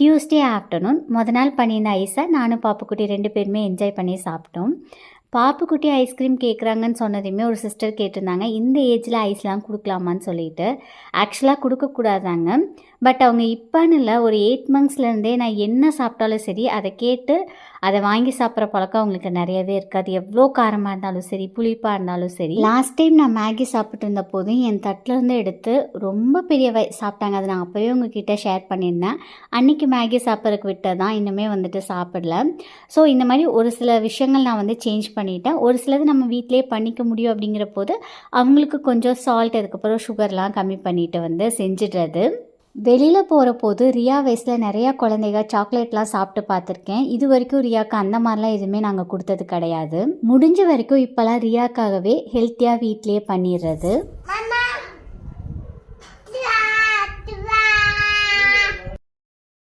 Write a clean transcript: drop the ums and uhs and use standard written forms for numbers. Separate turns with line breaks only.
Tuesday afternoon நாள் பண்ணியிருந்த ஐஸை நானும் பாப்புக்குட்டி 2 பேருமே என்ஜாய் பண்ணி சாப்பிட்டோம். பாப்புக்குட்டி ஐஸ்கிரீம் கேட்குறாங்கன்னு சொன்னதையுமே ஒரு சிஸ்டர் கேட்டிருந்தாங்க, இந்த ஏஜில் ஐஸ்லாம் கொடுக்கலாமான்னு சொல்லிட்டு. ஆக்சுவலாக கொடுக்கக்கூடாதாங்க. பட் அவங்க இப்போன்னு இல்லை, ஒரு 8 மந்த்ஸ்லேருந்தே நான் என்ன சாப்பிட்டாலும் சரி அதை கேட்டு அதை வாங்கி சாப்பிட்ற பழக்கம் அவங்களுக்கு நிறையவே இருக்குது. அது எவ்வளோ காரமாக இருந்தாலும் சரி, புளிப்பாக இருந்தாலும் சரி. லாஸ்ட் டைம் நான் மேகி சாப்பிட்டு இருந்த போதும் என் தட்டிலேருந்து எடுத்து ரொம்ப பெரிய சாப்பிட்டாங்க. அதை நான் அப்போவே உங்ககிட்ட ஷேர் பண்ணியிருந்தேன். அன்றைக்கி மேகி சாப்பிட்றதுக்கு விட்டது தான், இன்னுமே வந்துட்டு சாப்பிடல. ஸோ இந்த மாதிரி ஒரு சில விஷயங்கள் நான் வந்து சேஞ்ச் பண்ணிட்டேன். ஒரு சிலது நம்ம வீட்டிலே பண்ணிக்க முடியும் அப்படிங்கிற போது அவங்களுக்கு கொஞ்சம் சால்ட், அதுக்கப்புறம் சுகர்லாம் கம்மி பண்ணிட்டு வந்து செஞ்சிடுறது. வெளியில் போகிற போது ரியா வயசில் நிறையா குழந்தைங்க சாக்லேட்லாம் சாப்பிட்டு பார்த்துருக்கேன். இது வரைக்கும் ரியாவுக்கு அந்த மாதிரிலாம் எதுவுமே நாங்கள் கொடுத்தது கிடையாது. முடிஞ்ச வரைக்கும் இப்போலாம் ரியாக்காகவே ஹெல்த்தியாக வீட்லேயே பண்ணிடுறது.